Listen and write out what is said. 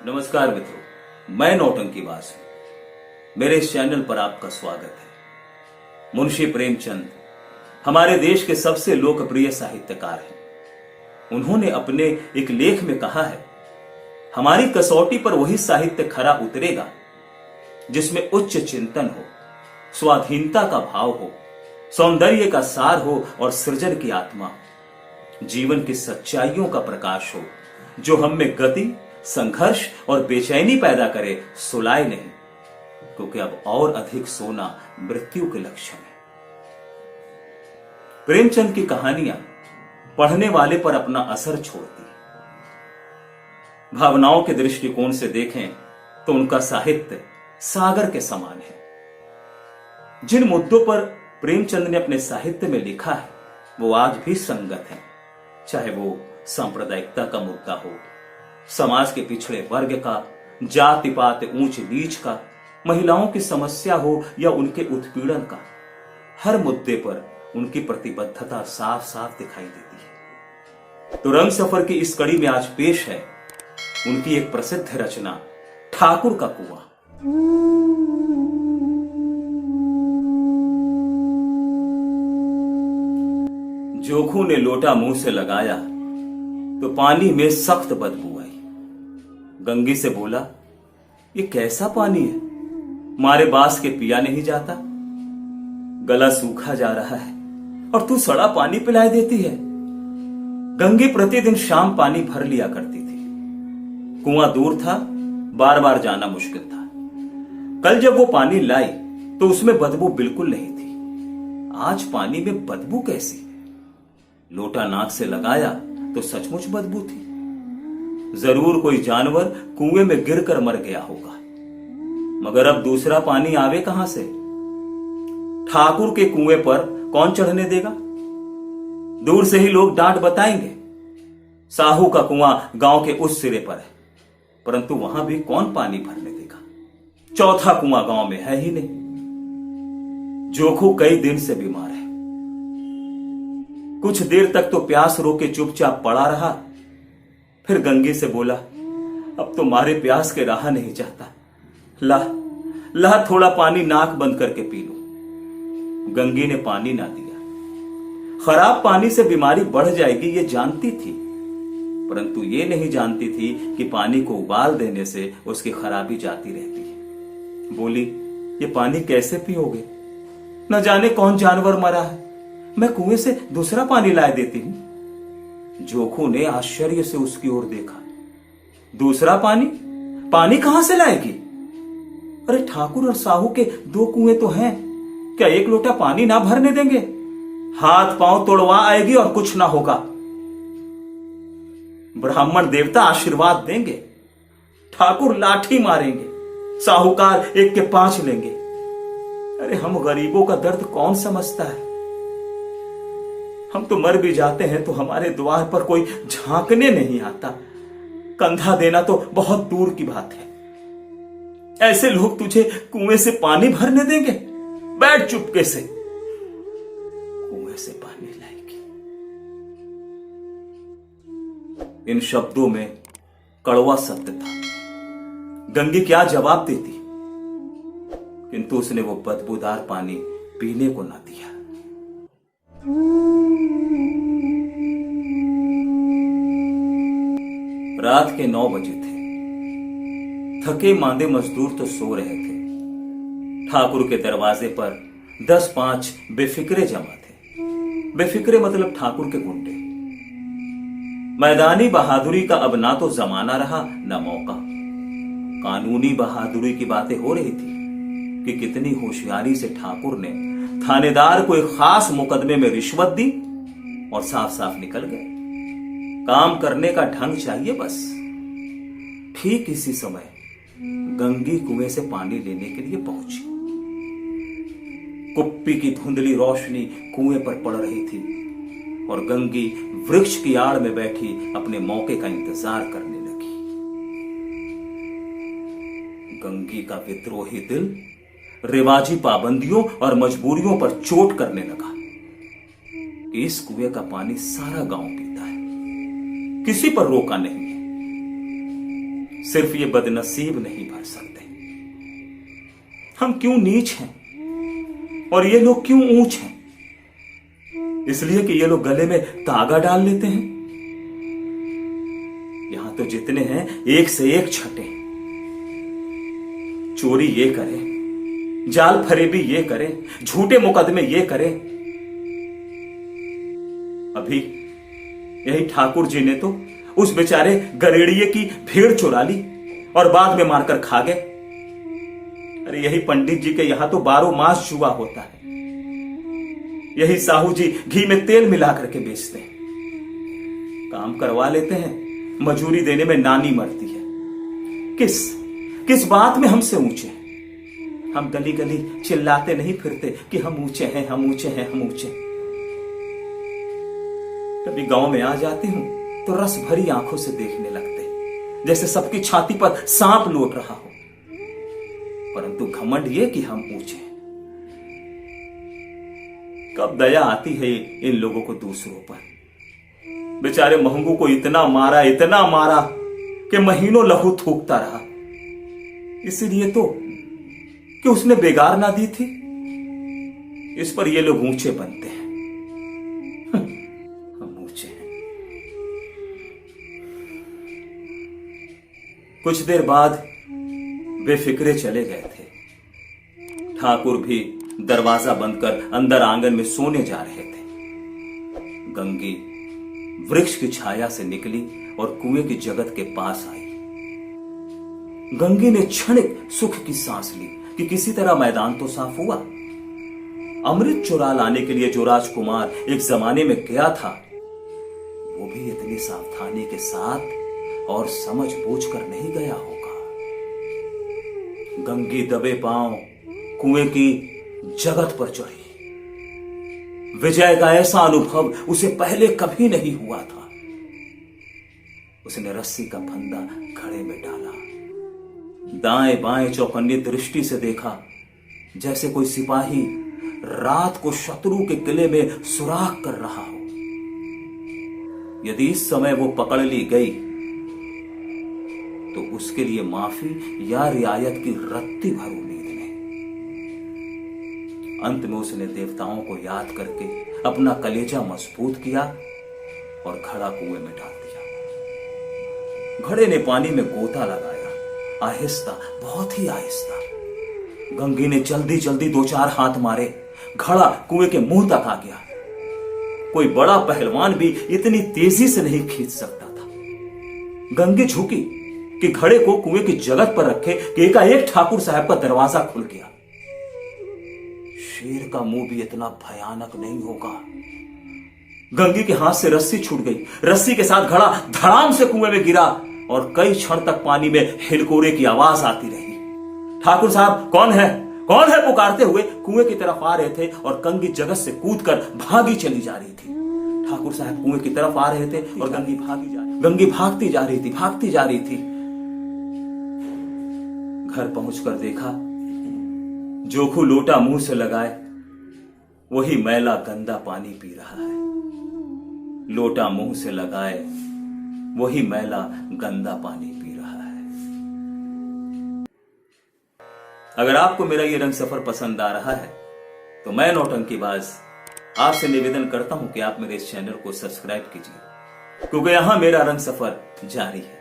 नमस्कार मित्रों, मैं नौटंकी बासु। मेरे इस चैनल पर आपका स्वागत है। मुंशी प्रेमचंद हमारे देश के सबसे लोकप्रिय साहित्यकार हैं। उन्होंने अपने एक लेख में कहा है, हमारी कसौटी पर वही साहित्य खरा उतरेगा जिसमें उच्च चिंतन हो, स्वाधीनता का भाव हो, सौंदर्य का सार हो और सृजन की आत्मा हो, जीवन की सच्चाइयों का प्रकाश हो, जो हम में गति, संघर्ष और बेचैनी पैदा करे, सुलाए नहीं, क्योंकि अब और अधिक सोना मृत्यु के लक्षण है। प्रेमचंद की कहानियां पढ़ने वाले पर अपना असर छोड़ती हैं। भावनाओं के दृष्टिकोण से देखें तो उनका साहित्य सागर के समान है। जिन मुद्दों पर प्रेमचंद ने अपने साहित्य में लिखा है वो आज भी संगत है, चाहे वो सांप्रदायिकता का मुद्दा हो, समाज के पिछड़े वर्ग का, जाति पात ऊंच नीच का, महिलाओं की समस्या हो या उनके उत्पीड़न का। हर मुद्दे पर उनकी प्रतिबद्धता साफ साफ दिखाई देती है। तो रंग सफर की इस कड़ी में आज पेश है उनकी एक प्रसिद्ध रचना, ठाकुर का कुआं। जोखू ने लोटा मुंह से लगाया तो पानी में सख्त बदबू आई। गंगी से बोला, ये कैसा पानी है, मारे बास के पिया नहीं जाता। गला सूखा जा रहा है और तू सड़ा पानी पिलाए देती है। गंगी प्रतिदिन शाम पानी भर लिया करती थी। कुआं दूर था, बार बार जाना मुश्किल था। कल जब वो पानी लाई तो उसमें बदबू बिल्कुल नहीं थी। आज पानी में बदबू कैसी? लोटा नाक से लगाया तो सचमुच बदबू थी। जरूर कोई जानवर कुएं में गिरकर मर गया होगा, मगर अब दूसरा पानी आवे कहां से? ठाकुर के कुएं पर कौन चढ़ने देगा? दूर से ही लोग डांट बताएंगे। साहू का कुआं गांव के उस सिरे पर है, परंतु वहां भी कौन पानी भरने देगा? चौथा कुआं गांव में है ही नहीं। जोखू कई दिन से बीमार है। कुछ देर तक तो प्यास रोके चुपचाप पड़ा रहा, फिर गंगी से बोला, अब तो मारे प्यास के रहा नहीं चाहता। ला थोड़ा पानी नाक बंद करके पी लो। गंगी ने पानी ना दिया। खराब पानी से बीमारी बढ़ जाएगी ये जानती थी, परंतु ये नहीं जानती थी कि पानी को उबाल देने से उसकी खराबी जाती रहती है। बोली, ये पानी कैसे पियोगे? न जाने कौन जानवर मरा है, मैं कुएं से दूसरा पानी लाए देती हूं। जोखू ने आश्चर्य से उसकी ओर देखा। दूसरा पानी? पानी कहां से लाएगी? अरे ठाकुर और साहू के दो कुएं तो हैं, क्या एक लोटा पानी ना भरने देंगे? हाथ पांव तोड़वा आएगी और कुछ ना होगा। ब्राह्मण देवता आशीर्वाद देंगे, ठाकुर लाठी मारेंगे, साहूकार एक के 5 लेंगे। अरे हम गरीबों का दर्द कौन समझता है? हम तो मर भी जाते हैं तो हमारे द्वार पर कोई झांकने नहीं आता। कंधा देना तो बहुत दूर की बात है। ऐसे लोग तुझे कुएं से पानी भरने देंगे? बैठ चुपके से। कुएं से पानी लाएगी। इन शब्दों में कड़वा सत्य था। गंगी क्या जवाब देती, किंतु उसने वो बदबूदार पानी पीने को ना दिया। रात के 9 बजे थे। थके मांदे मजदूर तो सो रहे थे। ठाकुर के दरवाजे पर 10-5 बेफिक्रे जमा थे। बेफिक्रे मतलब ठाकुर के गुंडे। मैदानी बहादुरी का अब ना तो जमाना रहा ना मौका। कानूनी बहादुरी की बातें हो रही थी कि कितनी होशियारी से ठाकुर ने थानेदार को एक खास मुकदमे में रिश्वत दी और साफ साफ निकल गए। काम करने का ढंग चाहिए बस। ठीक इसी समय गंगी कुएं से पानी लेने के लिए पहुंची। कुप्पी की धुंधली रोशनी कुएं पर पड़ रही थी और गंगी वृक्ष की आड़ में बैठी अपने मौके का इंतजार करने लगी। गंगी का विद्रोही दिल रिवाजी पाबंदियों और मजबूरियों पर चोट करने लगा। इस कुएं का पानी सारा गांव पीता है, किसी पर रोका नहीं है। सिर्फ ये बदनसीब नहीं भर सकते। हम क्यों नीच हैं और ये लोग क्यों ऊंच हैं? इसलिए कि ये लोग गले में तागा डाल लेते हैं। यहां तो जितने हैं एक से एक छठे। चोरी ये करें, जाल फरेबी ये करें, झूठे मुकदमे ये करें। अभी यही ठाकुर जी ने तो उस बेचारे गरेड़िए की भेड़ चुरा ली और बाद में मारकर खा गए। अरे यही पंडित जी के यहां तो 12 मास जुआ होता है। यही साहू जी घी में तेल मिला करके बेचते हैं। काम करवा लेते हैं, मजूरी देने में नानी मरती है। किस बात में हमसे ऊंचे हैं? हम गली गली चिल्लाते नहीं फिरते कि हम ऊंचे हैं, हम ऊंचे हैं, हम ऊंचे। कभी गांव में आ जाती हूं तो रस भरी आंखों से देखने लगते, जैसे सबकी छाती पर सांप लौट रहा हो। परंतु घमंड ये कि हम ऊंचे हैं। कब दया आती है इन लोगों को दूसरों पर? बेचारे महंगू को इतना मारा कि महीनों लहू थूकता रहा। इसीलिए तो कि उसने बेगार ना दी थी। इस पर ये लोग ऊंचे बनते हैं। हम ऊंचे हैं। कुछ देर बाद बेफिक्रे चले गए थे। ठाकुर भी दरवाजा बंद कर अंदर आंगन में सोने जा रहे थे। गंगी वृक्ष की छाया से निकली और कुएं की जगत के पास आई। गंगी ने क्षणिक सुख की सांस ली कि किसी तरह मैदान तो साफ हुआ। अमृत चुरा लाने के लिए जो राजकुमार एक जमाने में गया था, वो भी इतनी सावधानी के साथ और समझ बूझ कर नहीं गया होगा। गंगी दबे पांव कुएं की जगत पर चढ़ी। विजय का ऐसा अनुभव उसे पहले कभी नहीं हुआ था। उसने रस्सी का फंदा घड़े में डाला, दाएं बाएं चौकन्नी दृष्टि से देखा, जैसे कोई सिपाही रात को शत्रु के किले में सुराख कर रहा हो। यदि इस समय वो पकड़ ली गई तो उसके लिए माफी या रियायत की रत्ती भर उम्मीद नहीं। अंत में उसने देवताओं को याद करके अपना कलेजा मजबूत किया और घड़ा कुएं में डाल दिया। घड़े ने पानी में गोता लगाया, आहिस्ता, बहुत ही आहिस्ता। गंगी ने जल्दी जल्दी 2-4 हाथ मारे, घड़ा कुएं के मुंह तक आ गया। कोई बड़ा पहलवान भी इतनी तेजी से नहीं खींच सकता था। गंगी झुकी कि घड़े को कुएं की जगत पर रखे कि एकाएक ठाकुर साहब का दरवाजा खुल गया। शेर का मुंह भी इतना भयानक नहीं होगा। गंगी के हाथ से रस्सी छूट गई। रस्सी के साथ घड़ा धड़ाम से कुएं में गिरा और कई क्षण तक पानी में हिलकोरे की आवाज आती रही। ठाकुर साहब कौन है, कौन है पुकारते हुए कुएं की तरफ आ रहे थे और गंगी जगत से कूदकर भागी चली जा रही थी। ठाकुर साहब कुएं की तरफ आ रहे थे और गंगी भागती जा रही थी। घर पहुंचकर देखा, जोखू लोटा मुंह से लगाए वही मैला गंदा पानी पी रहा है। लोटा मुंह से लगाए वही मैला गंदा पानी पी रहा है। अगर आपको मेरा ये रंग सफर पसंद आ रहा है तो मैं नौटंकीबाज आपसे निवेदन करता हूं कि आप मेरे इस चैनल को सब्सक्राइब कीजिए, क्योंकि यहां मेरा रंग सफर जारी है।